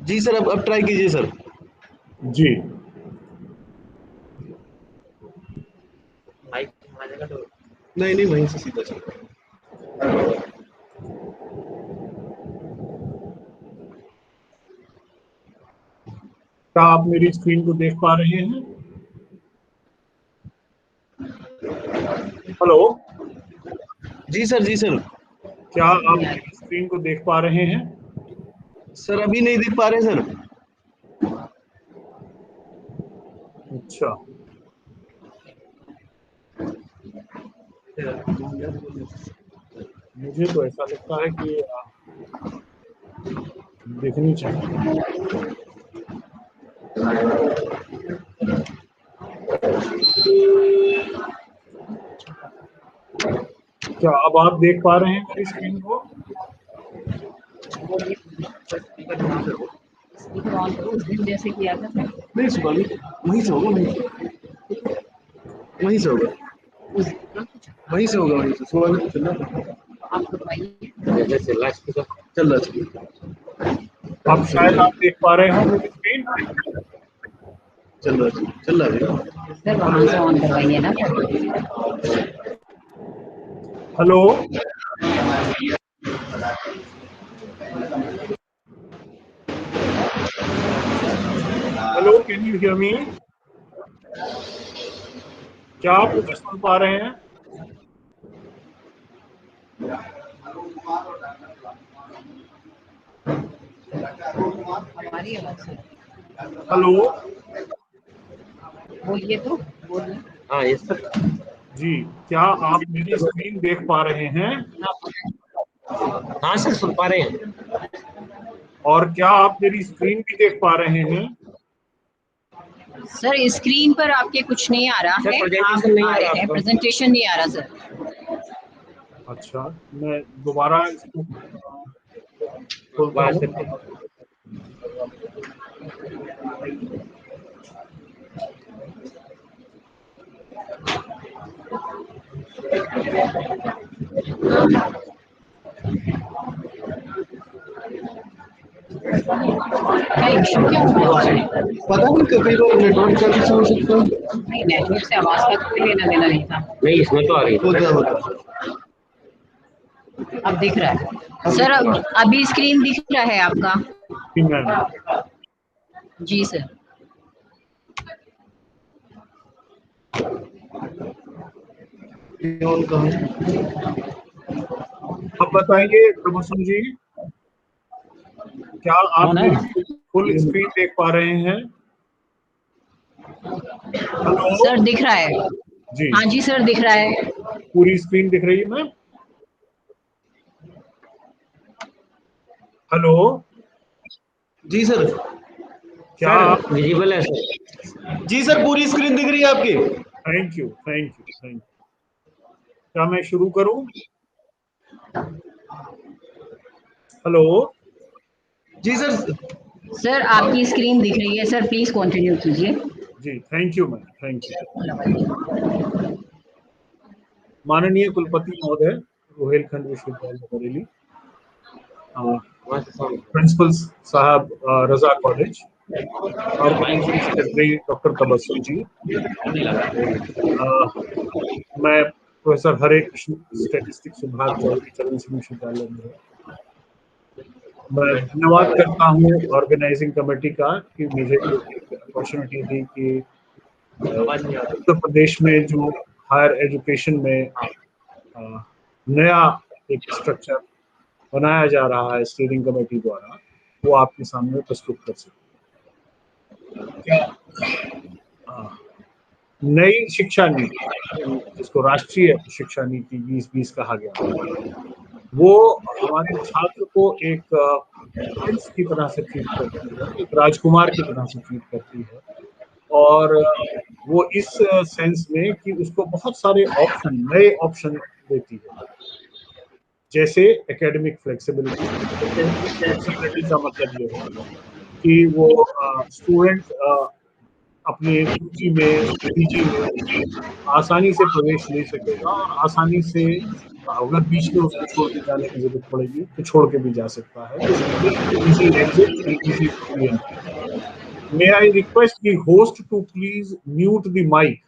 जी sir, अब try कीजिए sir. जी। नहीं नहीं, वहीं से सीधा चल। क्या आप मेरी स्क्रीन को देख पा रहे हैं? हेलो, जी सर, जी सर। क्या आप मेरी स्क्रीन को देख पा रहे हैं? सर अभी नहीं देख पा रहे सर। अच्छा, मुझे तो ऐसा लगता है कि देखनी चाहिए। क्या अब आप देख पा रहे हैं मेरी स्क्रीन को? उस दिन जैसे किया था सर, नहीं सुबह भी वहीं से होगा, वहीं से होगा, उस दिन कुछ वहीं से होगा, वहीं से सुबह भी तो चल रहा था। आप करवाइए। चल रहा है, अब शायद आप देख पा रहे हो मेरी स्क्रीन। चल रहा है, चल रहा है। सर वहाँ से ऑन करवाइए ना sir. Hello, hello, can you hear me? क्या आप मुझे सुन पा रहे हैं? हमारी आवाज़ से हेलो, बोलिए तो बोलिए। हाँ यस सर। जी, क्या आप मेरी स्क्रीन देख पा रहे हैं? हाँ सर, सुन पा रहे हैं। और क्या आप मेरी स्क्रीन भी देख पा रहे हैं? सर स्क्रीन पर आपके कुछ नहीं आ रहा सर, है, आप presentation नहीं आ आ रहे रहा हैं, आपका। प्रेजेंटेशन नहीं आ रहा सर। अच्छा, मैं दोबारा इसको खोलता वहाँ हूँ। से क्या इशू क्या हुआ है? पता नहीं, कई बार नेटवर्क का इशू हो सकता है। नहीं, नेटवर्क से आवाज़ का कोई लेना देना नहीं था। नहीं, इसमें तो आ रही है। अब दिख रहा है सर, अभी स्क्रीन दिख रहा है आपका? जी मैम। जी सर। ऑन कहाँ? अब बताइए प्रमोशन जी, क्या आप ऑन है? मेरी फुल स्क्रीन देख पा रहे हैं? हेलो सर दिख रहा है। जी, हाँ जी सर दिख रहा है। पूरी स्क्रीन दिख रही है मैम? हेलो, जी सर। क्या सर आप? विजिबल है सर। जी सर, पूरी स्क्रीन दिख रही है आपकी। Thank you, thank you, thank you. क्या मैं शुरू करूं? हेलो, जी सर। सर आपकी स्क्रीन दिख रही है सर, प्लीज कंटिन्यू कीजिए। जी thank you ma'am, thank you. माननीय कुलपति महोदय, रोहेलखंड विश्वविद्यालय बरेली, प्रिंसिपल साहब Raza college, organising secretary doctor Tabassum ji, मैं प्रोफेसर हरे कृष्ण, स्टैटिस्टिक्स विभाग चौधरी चरण सिंह विश्वविद्यालय में। मैं धन्यवाद करता हूँ ऑर्गेनाइजिंग कमेटी का कि मुझे एक अपॉर्चुनिटी दी कि उत्तर प्रदेश में जो हायर एजुकेशन में नया एक स्ट्रक्चर बनाया जा रहा है स्टीयरिंग कमेटी द्वारा, वो आपके सामने प्रस्तुत कर सकते। नई शिक्षा नीति, जिसको राष्ट्रीय शिक्षा नीति 2020 कहा गया, वो हमारे छात्र को एक प्रिंस की तरह से ट्रीट करती है, एक राजकुमार की तरह से ट्रीट करती है। और वो इस सेंस में कि उसको बहुत सारे ऑप्शन, नए ऑप्शन देती है, जैसे एकेडमिक फ्लेक्सिबिलिटी। एकेडमिक फ्लेक्सिबिलिटी का मतलब ये है कि वो स्टूडेंट अपने यूजी में, पीजी में आसानी से प्रवेश ले सकेगा और आसानी से अगर बीच में उसको छोड़ के जाने की जरूरत पड़ेगी तो छोड़ के भी जा सकता है. Easy exit and easy re-entry. May I request the host to please mute the mic?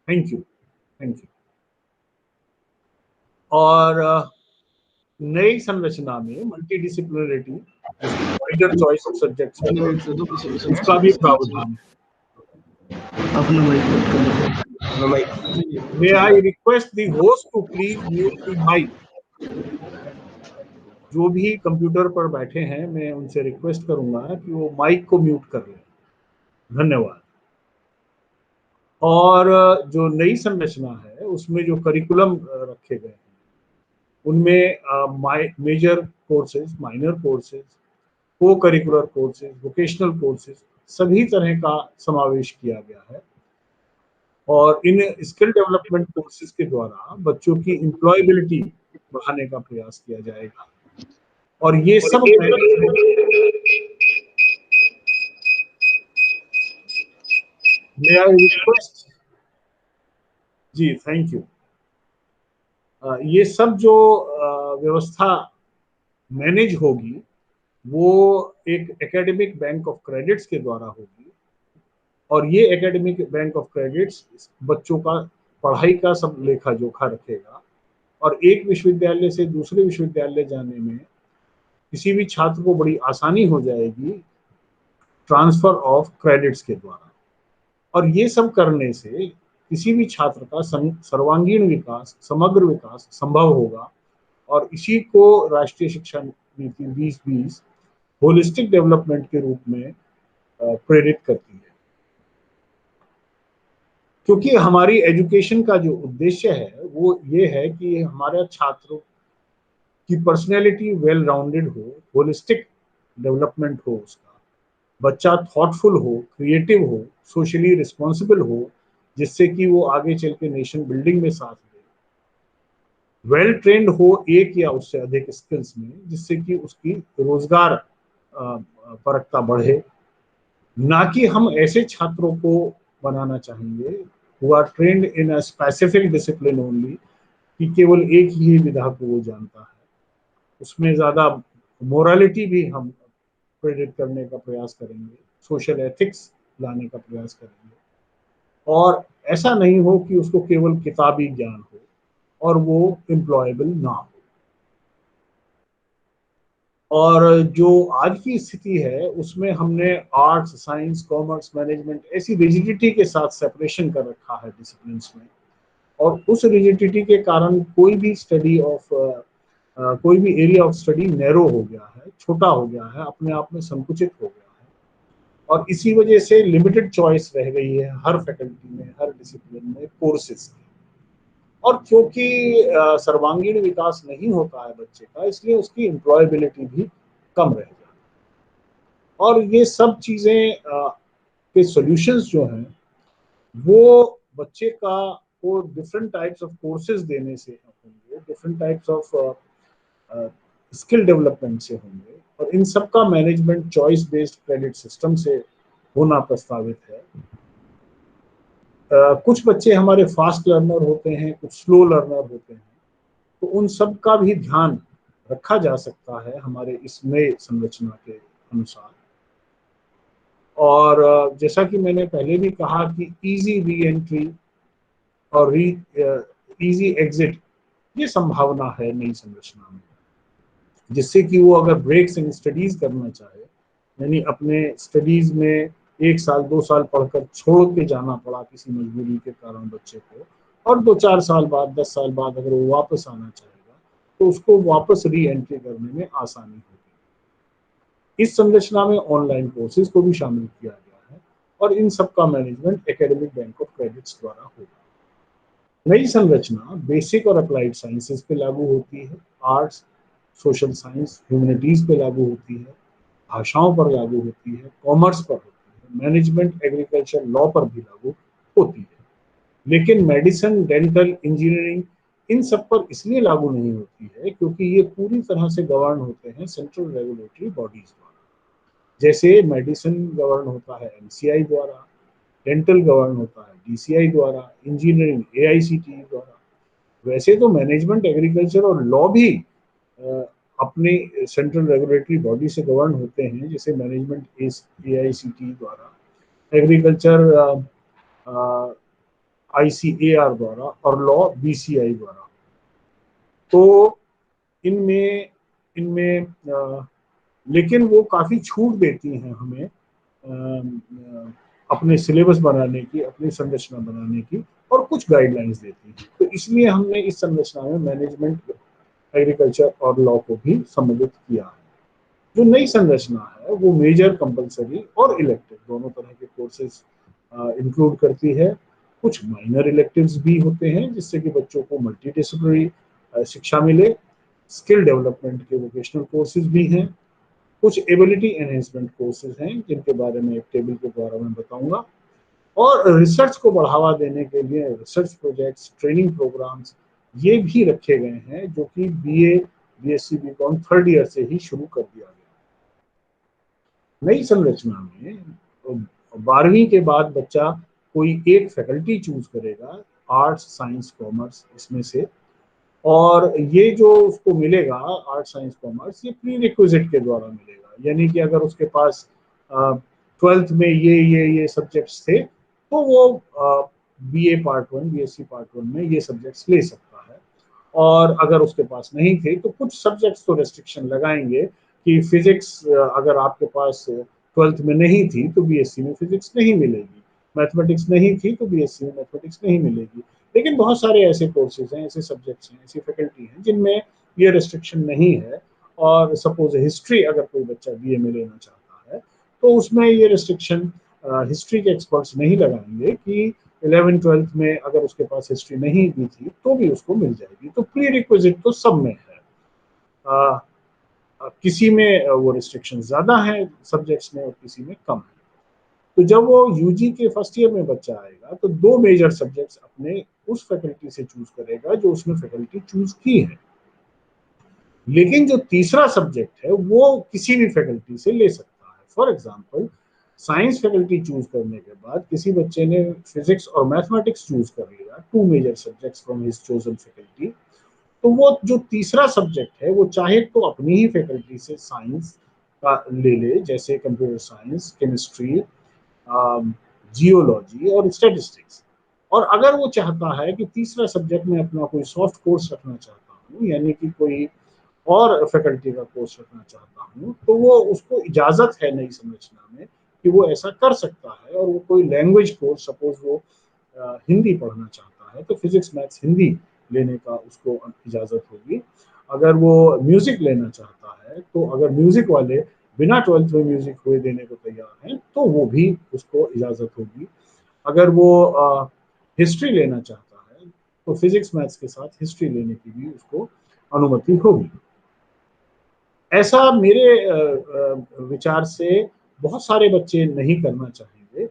Thank you. Thank you. और नई संरचना में मल्टीडिसिप्लिनरिटी, वाइडर चॉइस ऑफ सब्जेक्ट्स है, उसका भी प्रावधान है. अपना mic. May I request the host to please mute the mic? जो भी कंप्यूटर पर बैठे हैं मैं उनसे रिक्वेस्ट करूंगा कि वो माइक को म्यूट कर लें. धन्यवाद. और जो नई संरचना है उसमें जो करिकुलम रखे गए हैं उनमें मेजर कोर्सेज, माइनर कोर्सेज, को करिकुलर कोर्सेज, वोकेशनल कोर्सेज सभी तरह का समावेश किया गया है. और इन स्किल डेवलपमेंट कोर्सेज के द्वारा बच्चों की एम्प्लॉयबिलिटी बढ़ाने का प्रयास किया जाएगा. और ये सब May I request? जी, थैंक यू. ये सब जो व्यवस्था मैनेज होगी वो एक एकेडमिक बैंक ऑफ क्रेडिट्स के द्वारा होगी. और ये एकेडमिक बैंक ऑफ क्रेडिट्स बच्चों का पढ़ाई का सब लेखा जोखा रखेगा. और एक विश्वविद्यालय से दूसरे विश्वविद्यालय जाने में किसी भी छात्र को बड़ी आसानी हो जाएगी ट्रांसफर ऑफ क्रेडिट्स के द्वारा. और ये सब करने से किसी भी छात्र का सर्वांगीण विकास, समग्र विकास संभव होगा. और इसी को राष्ट्रीय शिक्षा नीति 2020 होलिस्टिक डेवलपमेंट के रूप में प्रेरित करती है. क्योंकि हमारी एजुकेशन का जो उद्देश्य है वो ये है कि हमारे छात्रों की पर्सनैलिटी वेल राउंडेड हो, होलिस्टिक डेवलपमेंट हो, उसका बच्चा थॉटफुल हो, क्रिएटिव हो, सोशली रिस्पॉन्सिबल हो, जिससे कि वो आगे चल के नेशन बिल्डिंग में साथ दे. वेल ट्रेंड हो एक या उससे अधिक स्किल्स में, जिससे कि उसकी रोजगार परखता बढ़े. ना कि हम ऐसे छात्रों को बनाना चाहेंगे who are trained in a specific discipline only, कि केवल एक ही विधा को वो जानता है. उसमें ज्यादा मोरालिटी भी हम प्रेरित करने का प्रयास करेंगे, सोशल एथिक्स लाने का प्रयास करेंगे. और ऐसा नहीं हो कि उसको केवल किताबी ज्ञान हो और वो एम्प्लॉयबल ना हो. और जो आज की स्थिति है उसमें हमने आर्ट्स, साइंस, कॉमर्स, मैनेजमेंट ऐसी रिजिडिटी के साथ सेपरेशन कर रखा है डिसिप्लिन्स में. और उस रिजिडिटी के कारण कोई भी एरिया ऑफ स्टडी नैरो हो गया है, छोटा हो गया है, अपने आप में संकुचित हो गया है. और इसी वजह से लिमिटेड चॉइस रह गई है हर फैकल्टी में, हर डिसिप्लिन में कोर्सेज की. और क्योंकि सर्वांगीण विकास नहीं होता है बच्चे का, इसलिए उसकी एम्प्लॉयबिलिटी भी कम रह जाती है. और ये सब चीजें के सॉल्यूशंस जो हैं वो बच्चे का को डिफरेंट टाइप्स ऑफ कोर्सेज देने से होंगे, different types of skill development से होंगे. और इन सब का management choice based credit system से होना प्रस्तावित है. कुछ बच्चे हमारे फास्ट लर्नर होते हैं, कुछ स्लो लर्नर होते हैं, तो उन सब का भी ध्यान रखा जा सकता है हमारे इस नए संरचना के अनुसार. और जैसा कि मैंने पहले भी कहा कि इजी री एंट्री और इजी एग्जिट ये संभावना है नई संरचना में, जिससे कि वो अगर ब्रेक्स इन स्टडीज करना चाहे, यानी अपने स्टडीज में 1 साल 2 साल पढ़कर छोड़ के जाना पड़ा किसी मजबूरी के कारण बच्चे को, और 2-4 साल बाद, 10 साल बाद अगर वो वापस आना चाहेगा तो उसको वापस री एंट्री करने में आसानी होगी. इस संरचना में ऑनलाइन कोर्सेज को भी शामिल किया गया है. और इन सब का management academic bank of credits द्वारा होगा. नई संरचना बेसिक और अप्लाइड साइंसेज पे लागू होती है, आर्ट्स, सोशल साइंस, ह्यूमैनिटीज पे लागू होती है, भाषाओं पर लागू होती है, कॉमर्स पर होती है, मैनेजमेंट, एग्रीकल्चर, लॉ पर भी लागू होती है. लेकिन मेडिसिन, डेंटल, इंजीनियरिंग इन सब पर इसलिए लागू नहीं होती है क्योंकि ये पूरी तरह से गवर्न होते हैं सेंट्रल रेगुलेटरी बॉडीज द्वारा. जैसे मेडिसिन गवर्न होता है MCI द्वारा, डेंटल गवर्न होता है DCI द्वारा, इंजीनियरिंग AICTE द्वारा। वैसे तो मैनेजमेंट, एग्रीकल्चर और लॉ भी अपने सेंट्रल रेगुलेटरी बॉडी से गवर्न होते हैं, जैसे मैनेजमेंट AICTE द्वारा, एग्रीकल्चर ICAR द्वारा और लॉ BCI द्वारा। तो इनमें इनमें लेकिन वो काफी छूट देती हैं हमें अपने सिलेबस बनाने की, अपनी संरचना बनाने की, और कुछ गाइडलाइंस देती हैं। तो इसलिए हमने इस संरचना में मैनेजमेंट, एग्रीकल्चर और लॉ को भी सम्मिलित किया है। जो नई संरचना है वो मेजर, कंपलसरी और इलेक्टिव दोनों तरह के कोर्सेज इंक्लूड करती है। कुछ माइनर इलेक्टिव्स भी होते हैं जिससे कि बच्चों को मल्टीडिसिप्लिनरी शिक्षा मिले। स्किल डेवलपमेंट के वोकेशनल कोर्सेज भी हैं। कुछ एबिलिटी एनहेंसमेंट कोर्सेज हैं जिनके बारे में एक टेबल के द्वारा मैं बताऊंगा। और रिसर्च को बढ़ावा देने के लिए रिसर्च प्रोजेक्ट्स, ट्रेनिंग प्रोग्राम्स ये भी रखे गए हैं, जो कि BA, BSc, BCom third year से ही शुरू कर दिया गया। नई संरचना में 12वीं के बाद बच्चा कोई एक फैकल्टी चूज करेगा, आर्ट्स, साइंस, कॉमर्स इसमें से, और ये जो उसको मिलेगा आर्ट्स, साइंस, कॉमर्स, ये प्री रिक्विजिट के द्वारा मिलेगा। यानी कि अगर उसके पास 12th में ये सब्जेक्ट्स थे तो वो BA पार्ट 1, BSc पार्ट 1 में ये सब्जेक्ट्स ले सकता है। और अगर उसके पास नहीं थे तो कुछ सब्जेक्ट्स तो रेस्ट्रिक्शन लगाएंगे कि फिजिक्स अगर आपके पास 12th में नहीं थी तो BSc में फिजिक्स नहीं मिलेगी, मैथमेटिक्स नहीं थी तो BSc में मैथमेटिक्स नहीं मिलेगी। लेकिन बहुत सारे ऐसे कोर्सेज हैं, ऐसे सब्जेक्ट्स हैं, ऐसी फैकल्टी हैं जिनमें ये रेस्ट्रिक्शन नहीं है। और सपोज हिस्ट्री अगर कोई बच्चा BA में लेना चाहता है तो उसमें ये रेस्ट्रिक्शन हिस्ट्री के एक्सपर्ट्स नहीं लगाएंगे कि 11th-12th में अगर उसके पास हिस्ट्री नहीं भी थी तो भी उसको मिल जाएगी। तो प्री रिक्विजिट तो सब में है। किसी में वो रिस्ट्रिक्शन ज्यादा है सब्जेक्ट्स में और किसी में कम है। तो जब वो UG के फर्स्ट ईयर में बच्चा आएगा तो 2 मेजर सब्जेक्ट्स अपने उस फैकल्टी से चूज करेगा जो उसने फैकल्टी चूज की है। लेकिन जो तीसरा सब्जेक्ट है वो किसी भी फैकल्टी से ले सकता है। For example, science faculty choose करने के बाद किसी बच्चे ने फिजिक्स और मैथमेटिक्स चूज कर लिया, 2 major subjects from his chosen faculty, तो वो जो तीसरा सब्जेक्ट है वो चाहे तो अपनी ही फैकल्टी से साइंस का ले ले, जैसे कंप्यूटर साइंस, केमिस्ट्री, जियोलॉजी और स्टैटिस्टिक्स। और अगर वो चाहता है कि तीसरा सब्जेक्ट में अपना कोई सॉफ्ट कोर्स रखना चाहता हूँ, यानी कि कोई और फैकल्टी का कोर्स रखना चाहता हूँ, तो वो उसको इजाजत है नई संरचना में कि वो ऐसा कर सकता है। और वो कोई लैंग्वेज कोर्स, सपोज वो हिंदी पढ़ना चाहता है तो फिजिक्स, मैथ्स, हिंदी लेने का उसको इजाजत होगी। अगर वो म्यूजिक लेना चाहता है तो अगर म्यूजिक वाले बिना 12th में म्यूजिक हुए देने को तैयार हैं तो वो भी उसको इजाजत होगी। अगर वो हिस्ट्री लेना चाहता है तो फिजिक्स, मैथ्स के साथ हिस्ट्री लेने की भी उसको अनुमति होगी। ऐसा मेरे विचार से बहुत सारे बच्चे नहीं करना चाहेंगे।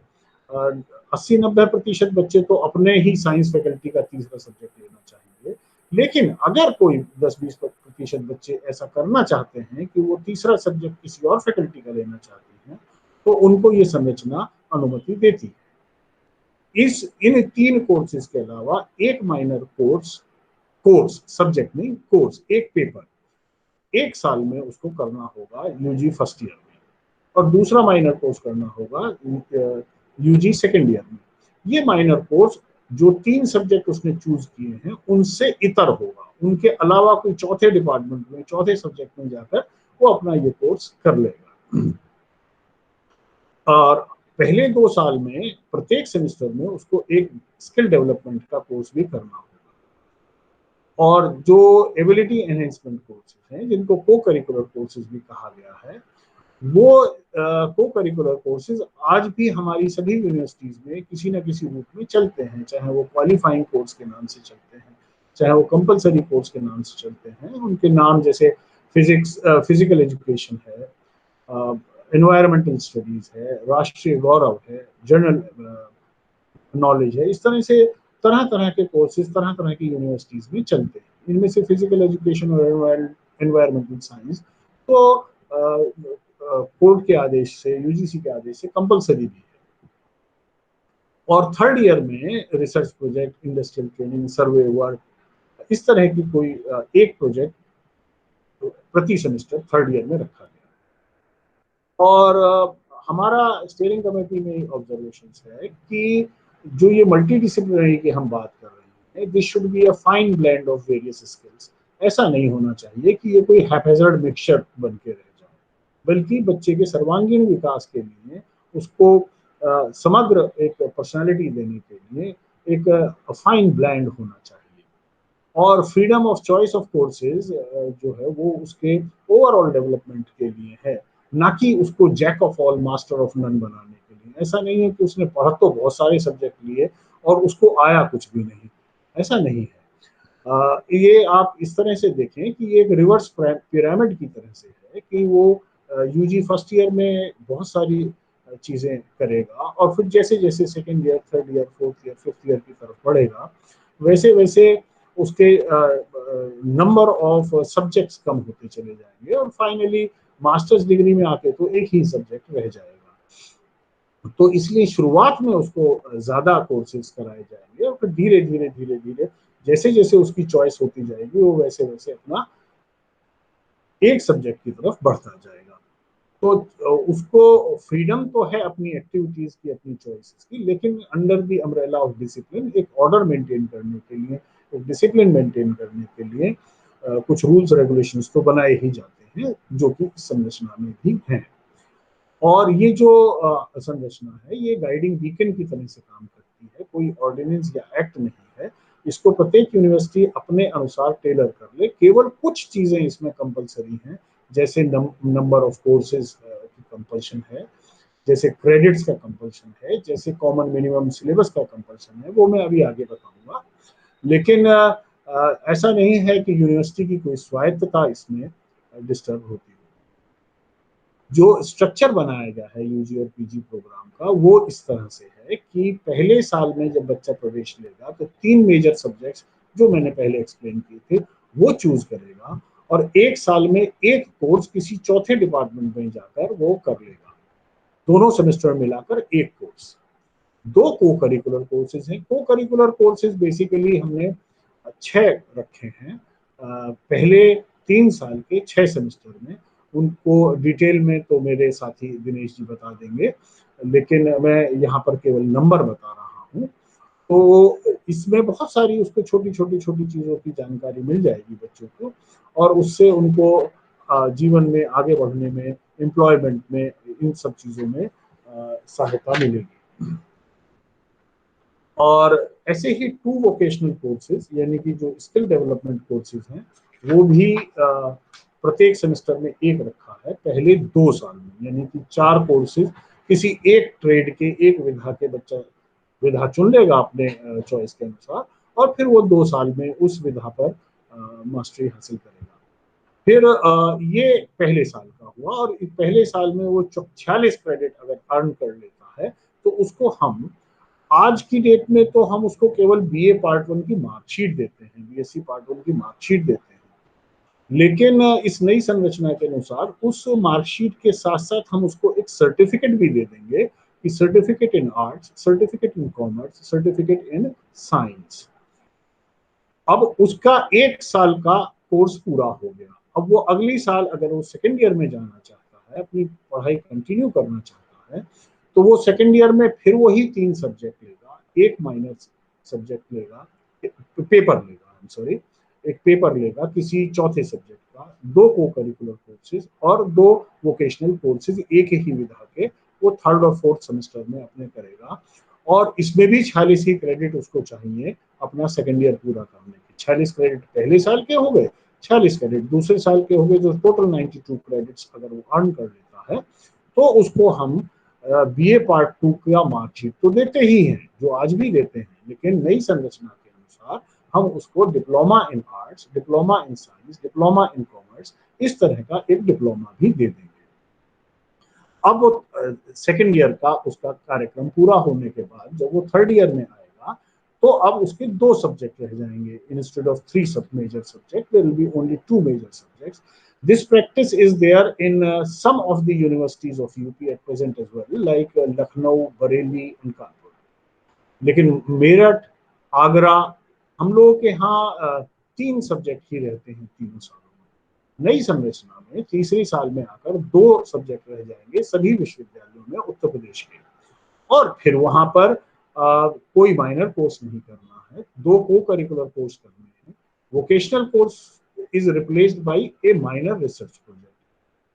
80-90% बच्चे तो अपने ही साइंस फैकल्टी का तीसरा सब्जेक्ट लेना चाहेंगे। लेकिन अगर कोई 10-20% बच्चे ऐसा करना चाहते हैं कि वो तीसरा सब्जेक्ट किसी और फैकल्टी का लेना चाहते हैं तो उनको ये संरचना अनुमति देती है। इन 3 कोर्सेज के अलावा एक माइनर कोर्स सब्जेक्ट नहीं, कोर्स, एक पेपर 1 साल में उसको करना होगा UG फर्स्ट ईयर में, और दूसरा माइनर कोर्स करना होगा UG सेकेंड ईयर में। ये माइनर कोर्स जो 3 सब्जेक्ट उसने चूज किए हैं उनसे इतर होगा, उनके अलावा कोई चौथे डिपार्टमेंट में, चौथे सब्जेक्ट में जाकर वो अपना ये कोर्स कर लेगा। और पहले 2 साल में प्रत्येक सेमेस्टर में उसको एक स्किल डेवलपमेंट का कोर्स भी करना होगा। और जो एबिलिटी एनहेंसमेंट कोर्सेज हैं, जिनको को करिकुलर कोर्सेज भी कहा गया है, वो को करिकुलर कोर्सेज आज भी हमारी सभी यूनिवर्सिटीज में किसी न किसी रूप में चलते हैं, चाहे वो क्वालिफाइंग कोर्स के नाम से चलते हैं, चाहे वो कंपलसरी कोर्स के नाम से चलते हैं। उनके नाम जैसे फिजिकल एजुकेशन है, एनवायरमेंटल स्टडीज है, राष्ट्रीय गौरव है, जनरल नॉलेज है। इस तरह से तरह तरह के कोर्सेज तरह तरह की यूनिवर्सिटीज में चलते हैं। इनमें से फिजिकल एजुकेशन और एनवायरमेंटल साइंस तो कोर्ट के आदेश से, UGC के आदेश से कंपलसरी भी है। और थर्ड ईयर में रिसर्च प्रोजेक्ट, इंडस्ट्रियल ट्रेनिंग, सर्वे वर्क, इस तरह की कोई एक प्रोजेक्ट प्रति सेमेस्टर थर्ड ईयर में रखा गया। और हमारा स्टीयरिंग कमेटी में ऑब्जर्वेशन है कि जो ये मल्टी डिसिप्लिनरी की हम बात कर रहे हैं, this should be a fine blend of various skills. ऐसा नहीं होना चाहिए कि ये कोई हैपेजर्ड मिक्सचर बन के रह जाए, बल्कि बच्चे के सर्वांगीण विकास के लिए, उसको समग्र एक पर्सनालिटी देने के लिए एक फाइन ब्लेंड होना चाहिए। और freedom of choice of courses जो है वो उसके ओवरऑल डेवलपमेंट के लिए है, ना कि उसको jack of all master of none बनाने के लिए। ऐसा नहीं है कि उसने पढ़ तो बहुत सारे सब्जेक्ट लिए और उसको आया कुछ भी नहीं, ऐसा नहीं है। ये आप इस तरह से देखें कि ये एक रिवर्स पिरामिड की तरह से है कि वो यूजी फर्स्ट ईयर में बहुत सारी चीजें करेगा और फिर जैसे जैसे second year, third year, fourth year, fifth year की तरफ बढ़ेगा, वैसे वैसे उसके नंबर ऑफ सब्जेक्ट्स कम होते चले जाएंगे और फाइनली मास्टर्स डिग्री में आके तो एक ही सब्जेक्ट रह जाएगा। तो इसलिए शुरुआत में उसको ज्यादा कोर्सेज कराए जाएंगे और फिर धीरे धीरे धीरे धीरे जैसे जैसे उसकी चॉइस होती जाएगी वो वैसे वैसे अपना एक सब्जेक्ट की तरफ बढ़ता जाएगा। तो उसको फ्रीडम तो है अपनी एक्टिविटीज की, अपनी चॉइसेस की, लेकिन under the umbrella of discipline, एक ऑर्डर मेंटेन करने के लिए, एक डिसिप्लिन मेंटेन करने के लिए कुछ रूल्स रेगुलेशंस तो बनाए ही जाते हैं, जो कि इस संरचना में भी हैं। और ये जो संरचना है ये गाइडिंग बीकन की तरह से काम करती है, कोई ऑर्डिनेंस या एक्ट नहीं है। इसको प्रत्येक यूनिवर्सिटी अपने अनुसार टेलर कर ले। केवल कुछ चीजें इसमें कंपलसरी हैं, जैसे नंबर ऑफ कोर्सेज की कंपल्शन है, जैसे क्रेडिट्स का कंपल्शन है, जैसे कॉमन मिनिमम सिलेबस का कंपल्शन है, वो मैं अभी आगे बताऊंगा। लेकिन ऐसा नहीं है कि यूनिवर्सिटी की कोई स्वायत्तता इसमें डिस्टर्ब होती है। जो स्ट्रक्चर बनाया गया है यूजी और पीजी प्रोग्राम का वो इस तरह से है कि पहले साल में जब बच्चा प्रवेश लेगा तो 3 मेजर सब्जेक्ट्स जो मैंने पहले एक्सप्लेन किए थे वो चूज करेगा और एक साल में एक कोर्स किसी चौथे डिपार्टमेंट में जाकर वो कर लेगा। दोनों सेमेस्टर मिलाकर एक कोर्स। 2 को करिकुलर कोर्सेज हैं। को करिकुलर कोर्सेज बेसिकली हमने 6 रखे हैं पहले 3 साल के 6 सेमेस्टर में। उनको डिटेल में तो मेरे साथी दिनेश जी बता देंगे, लेकिन मैं यहाँ पर केवल नंबर बता रहा हूँ। तो इसमें बहुत सारी उसको छोटी छोटी छोटी चीजों की जानकारी मिल जाएगी बच्चों को और उससे उनको जीवन में आगे बढ़ने में, एम्प्लॉयमेंट में, इन सब चीजों में सहायता मिलेगी। और ऐसे ही 2 वोकेशनल कोर्सेज यानी कि जो स्किल डेवलपमेंट कोर्सेज हैं वो भी प्रत्येक सेमेस्टर में एक रखा है पहले 2 साल में, यानी कि 4 कोर्सेज किसी एक ट्रेड के, एक विधा के बच्चा विधा चुन लेगा अपने चॉइस के अनुसार और फिर वो 2 साल में उस विधा पर मास्टरी हासिल करेगा। फिर ये पहले साल का हुआ और पहले साल में वो 46 क्रेडिट अगर अर्न कर लेता है तो उसको हम आज की डेट में तो हम उसको केवल बीए पार्ट 1 की मार्कशीट देते हैं, बीएससी पार्ट 1 की मार्कशीट देते हैं। लेकिन इस नई संरचना के अनुसार उस मार्कशीट के साथ साथ हम उसको एक सर्टिफिकेट भी दे देंगे कि certificate in arts, certificate in commerce, certificate in science. अब उसका 1 साल का कोर्स पूरा हो गया। अब वो अगली साल अगर वो सेकेंड ईयर में जाना चाहता है, अपनी पढ़ाई कंटिन्यू करना चाहता है, तो वो सेकेंड ईयर में फिर वही 3 सब्जेक्ट लेगा, एक माइनर सब्जेक्ट लेगा, पेपर लेगा, एक पेपर लेगा किसी चौथे सब्जेक्ट का, 2 को करिकुलर कोर्सेज और 2 वोकेशनल कोर्सेज एक ही विधा के, वो थर्ड और फोर्थ सेमेस्टर में अपने करेगा। और इसमें भी 46 ही क्रेडिट उसको चाहिए अपना सेकेंड ईयर पूरा करने के। 46 क्रेडिट पहले साल के हो गए, 46 क्रेडिट दूसरे साल के हो गए, जो टोटल 92 क्रेडिट्स अगर वो अर्न कर लेता है तो उसको हम बीए पार्ट 2 का मार्कशीट तो देते ही हैं, जो आज भी देते हैं, लेकिन नई संरचना के अनुसार हम उसको diploma in arts, diploma in science, diploma in commerce, इस तरह का एक डिप्लोमा भी दे देंगे। अब सेकेंड ईयर का उसका कार्यक्रम पूरा होने के बाद जब वो थर्ड ईयर में आएगा तो अब उसके 2 सब्जेक्ट रह जाएंगे। इंस्टेड ऑफ 3 सब major subject there will be only 2 major subjects. This practice is there in some of the universities of UP at present as well, like Lucknow, Bareilly and Kanpur. लेकिन मेरठ, आगरा, हम लोगों के यहाँ 3 subject ही रहते हैं तीनों सालों में। नई संरचना में तीसरे साल में आकर 2 सब्जेक्ट रह जाएंगे सभी विश्वविद्यालयों में उत्तर प्रदेश के, और फिर वहां पर कोई माइनर कोर्स नहीं करना है, 2 को करिकुलर कोर्स करने हैं। Vocational course is replaced by A minor research project.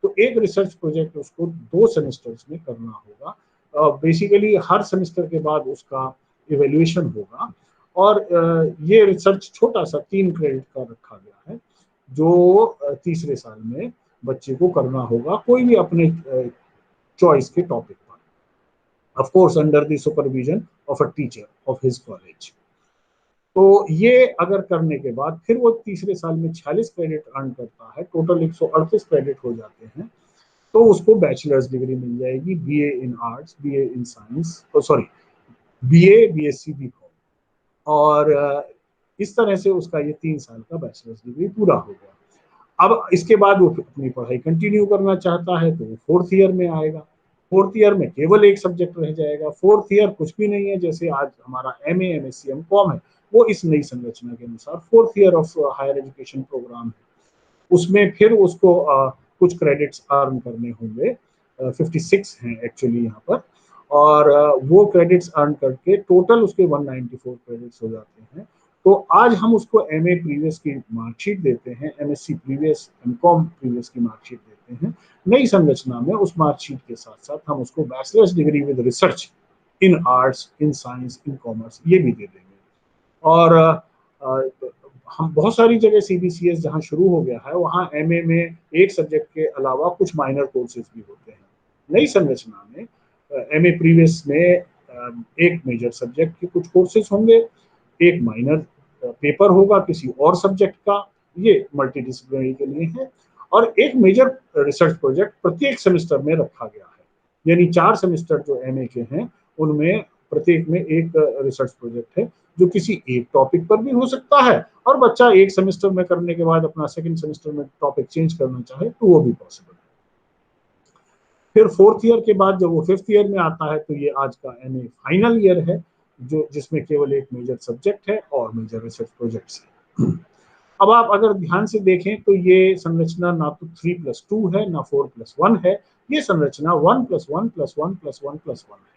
तो एक रिसर्च प्रोजेक्ट उसको 2 सेमेस्टर्स में करना होगा। बेसिकली हर सेमेस्टर के बाद उसका इवेल्युएशन होगा, और ये रिसर्च छोटा सा 3 क्रेडिट का रखा गया है, जो तीसरे साल में बच्चे को करना होगा, कोई भी अपने चॉइस के टॉपिक पर, of course under the supervision of a teacher of his college. तो ये अगर करने के बाद फिर वो तीसरे साल में 46 क्रेडिट अर्न करता है, टोटल 138 क्रेडिट हो जाते हैं, तो उसको बैचलर्स डिग्री मिल जाएगी, BA in arts, BA in science, sorry BA, BSc, BCom, और इस तरह से उसका ये 3 साल का बैचलर्स डिग्री पूरा हो गया। अब इसके बाद वो अपनी पढ़ाई कंटिन्यू करना चाहता है तो वो 4th ईयर में आएगा। 4th ईयर में केवल एक सब्जेक्ट रह जाएगा। 4th ईयर कुछ भी नहीं है, जैसे आज हमारा एमए, एमएससी, एमकॉम है, वो इस नई संरचना के अनुसार 4th year of higher education programme है। उसमें फिर उसको कुछ क्रेडिट्स अर्न करने होंगे, 56 हैं एक्चुअली यहाँ पर, और वो क्रेडिट्स अर्न करके टोटल उसके 194 क्रेडिट्स हो जाते हैं। तो आज हम उसको एमए प्रीवियस की मार्कशीट देते हैं, एमएससी प्रीवियस, एमकॉम प्रीवियस की मार्कशीट देते हैं। नई संरचना में उस मार्कशीट के साथ साथ हम उसको bachelors degree with research in arts, in science, in commerce ये भी दे देंगे। और हम बहुत सारी जगह सीबीसीएस जहाँ शुरू हो गया है, वहाँ एमए में एक सब्जेक्ट के अलावा कुछ माइनर कोर्सेज भी होते हैं। नई संरचना में एमए प्रीवियस में एक मेजर सब्जेक्ट के कुछ कोर्सेज होंगे, एक माइनर पेपर होगा किसी और सब्जेक्ट का, ये मल्टीडिसिप्लिनरी के लिए है, और एक मेजर रिसर्च प्रोजेक्ट प्रत्येक सेमेस्टर में रखा गया है। यानी 4 सेमेस्टर जो एमए के हैं उनमें प्रत्येक में एक रिसर्च प्रोजेक्ट है, जो किसी एक टॉपिक पर भी हो सकता है, और बच्चा एक सेमेस्टर में करने के बाद अपना सेकंड सेमेस्टर में टॉपिक चेंज करना चाहे तो वो भी पॉसिबल है। फिर 4th ईयर के बाद जब वो 5th ईयर में आता है तो ये आज का एमए फाइनल ईयर है, जो जिसमें केवल एक मेजर सब्जेक्ट है और मेजर रिसर्च प्रोजेक्ट्स है। अब आप अगर ध्यान से देखें तो ये संरचना ना तो 3+2 है, ना 4+1 है, ये संरचना 1+1+1+1+1 है।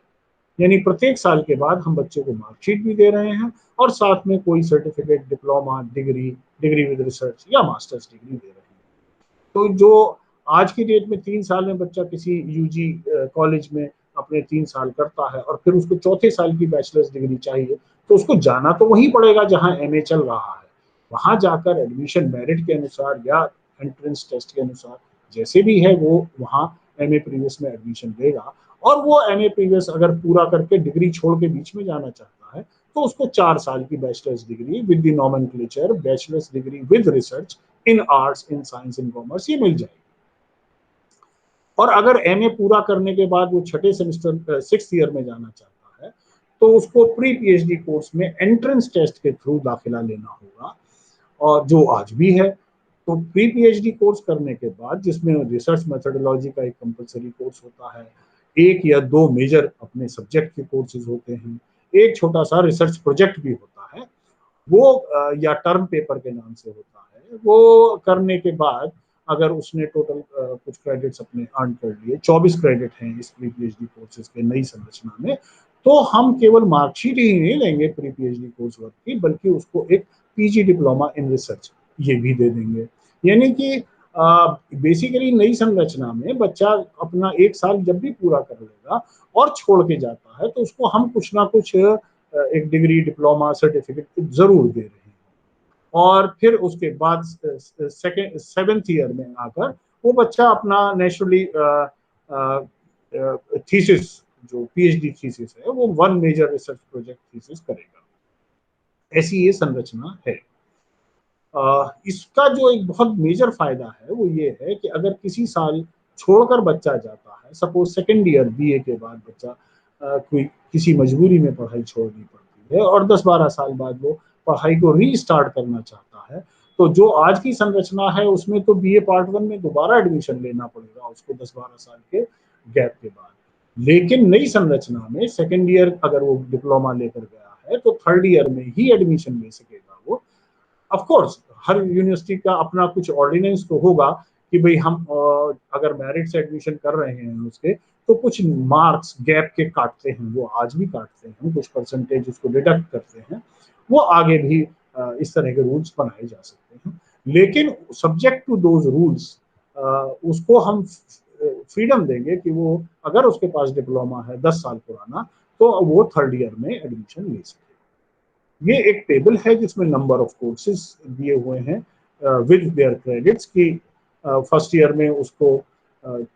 यानी प्रत्येक साल के बाद हम बच्चे को मार्कशीट भी दे रहे हैं, और साथ में कोई certificate, diploma, degree, degree with research या मास्टर्स डिग्री दे रहे हैं। तो जो आज की डेट में 3 साल में बच्चा किसी यूजी कॉलेज में अपने 3 साल करता है, और फिर उसको चौथे साल की बैचलर्स डिग्री चाहिए, तो उसको जाना तो वहीं पड़ेगा जहां एमए चल रहा है। वहां जाकर एडमिशन मेरिट के अनुसार या एंट्रेंस टेस्ट के अनुसार जैसे भी है वो वहां एमए प्रीवियस में एडमिशन लेगा, और वो एमए प्रीवियस अगर पूरा करके डिग्री छोड़ के बीच में जाना चाहता है तो उसको 4 साल की bachelors degree with the nomenclature bachelors degree with research in arts, in science, in commerce ये मिल जाएगी। और अगर एमए पूरा करने के बाद वो छठे सेमेस्टर 6th ईयर में जाना चाहता है तो उसको प्री पीएचडी कोर्स में एंट्रेंस टेस्ट के थ्रू दाखिला लेना होगा, और जो आज भी है। तो प्री पीएचडी कोर्स करने के बाद, जिसमें रिसर्च मेथोडोलॉजी का एक कंपलसरी कोर्स होता है, 1 या 2 मेजर अपने सब्जेक्ट के कोर्सेज होते हैं, एक छोटा सा रिसर्च प्रोजेक्ट भी होता है, वो या टर्म पेपर के नाम से होता है। वो करने के बाद अगर उसने टोटल कुछ क्रेडिट्स अपने अर्न कर लिए, 24 क्रेडिट हैं इस प्री पीएचडी कोर्सेज के नई संरचना में, तो हम केवल मार्कशीट ही नहीं लेंगे प्री पीएचडी कोर्स वर्क की, बल्कि उसको एक पीजी डिप्लोमा इन रिसर्च ये भी दे देंगे। यानी कि बेसिकली नई संरचना में बच्चा अपना 1 साल जब भी पूरा कर लेगा और छोड़ के जाता है, तो उसको हम कुछ ना कुछ एक डिग्री, डिप्लोमा, सर्टिफिकेट जरूर दे रहे हैं। और फिर उसके बाद 7th ईयर में आकर वो बच्चा अपना नेचुरली थीसिस, जो पीएचडी थीसिस है, वो 1 मेजर रिसर्च प्रोजेक्ट थीसिस करेगा। ऐसी ये संरचना है। इसका जो एक बहुत मेजर फायदा है वो ये है कि अगर किसी साल छोड़कर बच्चा जाता है, सपोज 2nd ईयर बीए के बाद बच्चा कोई किसी मजबूरी में पढ़ाई छोड़नी पड़ती है और 10-12 साल बाद वो पढ़ाई को रीस्टार्ट करना चाहता है, तो जो आज की संरचना है उसमें तो बीए पार्ट 1 में दोबारा एडमिशन लेना पड़ेगा उसको 10-12 साल के गैप के बाद। लेकिन नई संरचना में सेकेंड ईयर अगर वो डिप्लोमा लेकर गया है तो थर्ड ईयर में ही एडमिशन ले सकेगा वो। ऑफ कोर्स हर यूनिवर्सिटी का अपना कुछ ऑर्डिनेंस तो होगा कि भाई हम अगर मेरिट से एडमिशन कर रहे हैं उसके, तो कुछ मार्क्स गैप के काटते हैं, वो आज भी काटते हैं, कुछ परसेंटेज उसको डिडक्ट करते हैं, वो आगे भी इस तरह के रूल्स बनाए जा सकते हैं। लेकिन सब्जेक्ट टू दोज रूल्स उसको हम फ्रीडम देंगे कि वो अगर उसके पास डिप्लोमा है 10 साल पुराना तो वो थर्ड ईयर में एडमिशन ले सके। ये एक टेबल है जिसमें नंबर ऑफ कोर्सेज दिए हुए हैं विद देयर क्रेडिट्स की फर्स्ट ईयर में उसको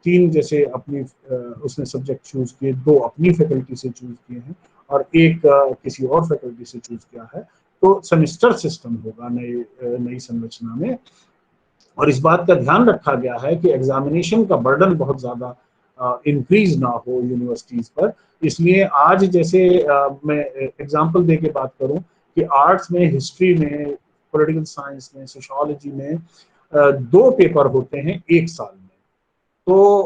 3 जैसे अपनी उसने सब्जेक्ट चूज किए, 2 अपनी फैकल्टी से चूज किए हैं और एक किसी और फैकल्टी से चूज किया है। तो सेमेस्टर सिस्टम होगा नई संरचना में, और इस बात का ध्यान रखा गया है कि एग्जामिनेशन का बर्डन बहुत ज्यादा इंक्रीज ना हो यूनिवर्सिटीज पर। इसलिए आज जैसे मैं एग्जांपल दे के बात करूं कि आर्ट्स में, हिस्ट्री में, पॉलिटिकल साइंस में, सोशियोलॉजी में 2 पेपर होते हैं एक साल में, तो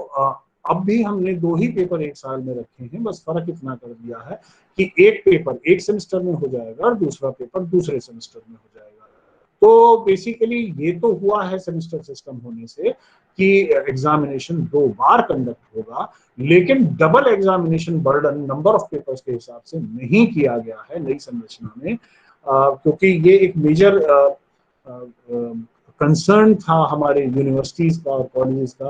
अब भी हमने 2 ही पेपर एक साल में रखे हैं, बस फर्क इतना कर दिया है कि एक पेपर एक सेमेस्टर में हो जाएगा और दूसरा पेपर दूसरे सेमेस्टर में हो जाएगा। तो बेसिकली ये तो हुआ है सेमेस्टर सिस्टम होने से कि एग्जामिनेशन 2 बार कंडक्ट होगा, लेकिन double examination burden number of papers के हिसाब से नहीं किया गया है नई संरचना में, क्योंकि ये एक मेजर कंसर्न था हमारे यूनिवर्सिटीज का और कॉलेजेस का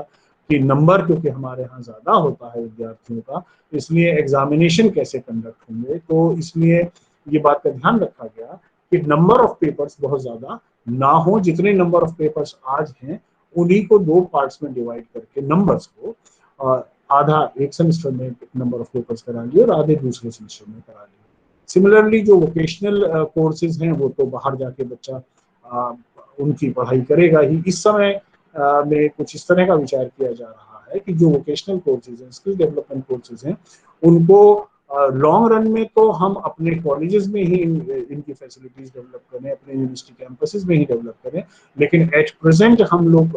कि नंबर क्योंकि हमारे यहाँ ज्यादा होता है विद्यार्थियों का, इसलिए एग्जामिनेशन कैसे कंडक्ट होंगे। तो इसलिए ये बात का ध्यान रखा गया कि नंबर ऑफ पेपर्स बहुत ज्यादा ना हो, जितने नंबर ऑफ पेपर्स आज हैं उन्हीं को 2 पार्ट्स में डिवाइड करके नंबर्स को आधा एक सेमेस्टर में नंबर ऑफ पेपर्स करा लिए और आधे दूसरे सेमेस्टर में करा लिए। सिमिलरली जो वोकेशनल कोर्सेज हैं वो तो बाहर जाके बच्चा उनकी पढ़ाई करेगा ही। इस समय में कुछ इस तरह का विचार किया जा रहा है कि जो वोकेशनल कोर्सेज हैं, स्किल डेवलपमेंट कोर्सेज हैं, उनको लॉन्ग रन में तो हम अपने कॉलेजेस में ही इनकी फैसिलिटीज डेवलप करें, अपने यूनिवर्सिटी कैंपसेस में ही डेवलप करें, लेकिन एट प्रेजेंट हम लोग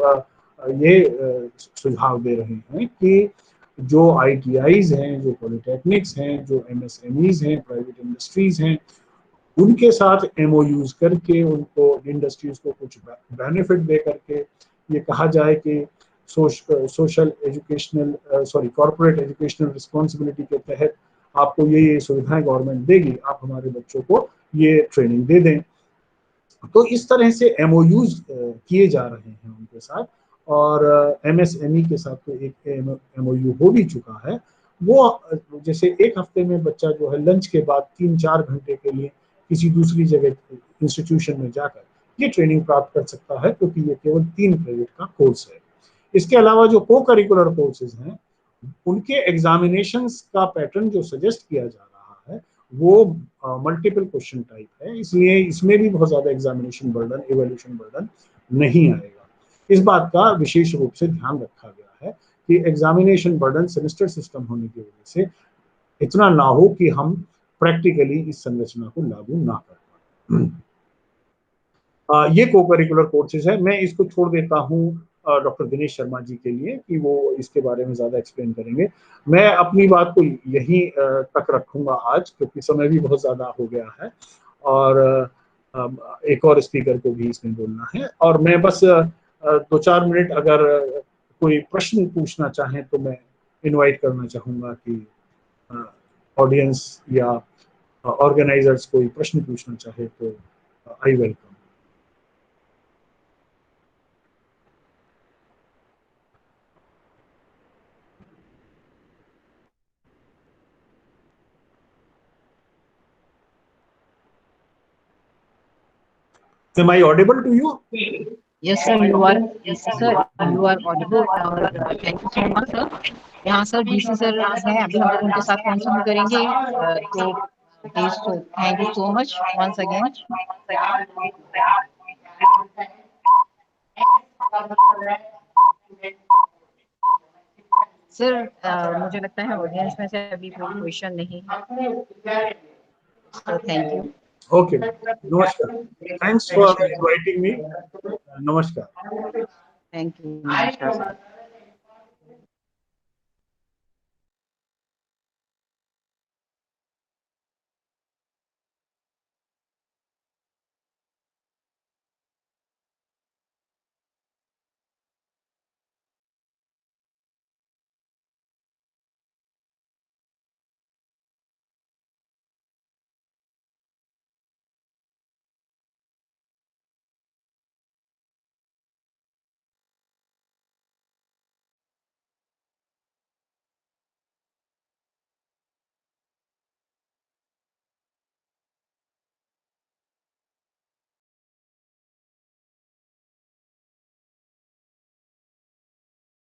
ये सुझाव दे रहे हैं कि जो ITIs हैं, जो पॉलिटेक्निक्स हैं, जो MSMEs हैं, प्राइवेट इंडस्ट्रीज हैं, उनके साथ MOUs करके उनको इंडस्ट्रीज को कुछ बेनिफिट दे करके ये कहा जाए कि social educational corporate educational responsibility के तहत आपको ये सुविधाएं गवर्नमेंट देगी, आप हमारे बच्चों को ये ट्रेनिंग दे दें। तो इस तरह से MOUs किए जा रहे हैं उनके साथ, और MSME के साथ तो एक MOU हो भी चुका है। वो जैसे एक हफ्ते में बच्चा जो है लंच के बाद 3-4 घंटे के लिए किसी दूसरी जगह इंस्टीट्यूशन में जाकर ये ट्रेनिंग प्राप्त कर सकता है, क्योंकि ये केवल 3 क्रेडिट का कोर्स है। इसके अलावा जो को करिकुलर कोर्सेज हैं उनके एग्जामिनेशंस का पैटर्न जो सजेस्ट किया जा रहा है वो मल्टीपल क्वेश्चन टाइप है, इसलिए इसमें भी बहुत ज्यादा एग्जामिनेशन बर्डन, इवैल्यूएशन बर्डन नहीं आएगा। इस बात का विशेष रूप से ध्यान रखा गया है कि एग्जामिनेशन बर्डन सेमेस्टर सिस्टम होने की वजह से इतना ना हो कि हम प्रैक्टिकली इस संरचना को लागू ना कर पाए। ये को करिकुलर कोर्सेज है। मैं इसको छोड़ देता हूँ डॉक्टर दिनेश शर्मा जी के लिए कि वो इसके बारे में ज्यादा एक्सप्लेन करेंगे। मैं अपनी बात को यहीं तक रखूंगा आज, क्योंकि समय भी बहुत ज्यादा हो गया है और एक और स्पीकर को भी इसमें बोलना है, और मैं बस 2-4 मिनट अगर कोई प्रश्न पूछना चाहें तो मैं इनवाइट करना चाहूंगा कि ऑडियंस या ऑर्गेनाइजर्स कोई प्रश्न पूछना चाहे तो I welcome. Am I audible to you? Yes, sir, you are. Yes, sir, you are audible. Thank you so much, sir. यहाँ सर DC सर हैं, अभी हम लोग उनके साथ कंटिन्यू करेंगे। तो thank you so much once again. Sir मुझे लगता है ऑडियंस में से अभी कोई क्वेश्चन नहीं है, तो थैंक यू। ओके, नमस्कार, थैंक्स फॉर इनवाइटिंग मी। नमस्कार, थैंक यू, नमस्कार सर।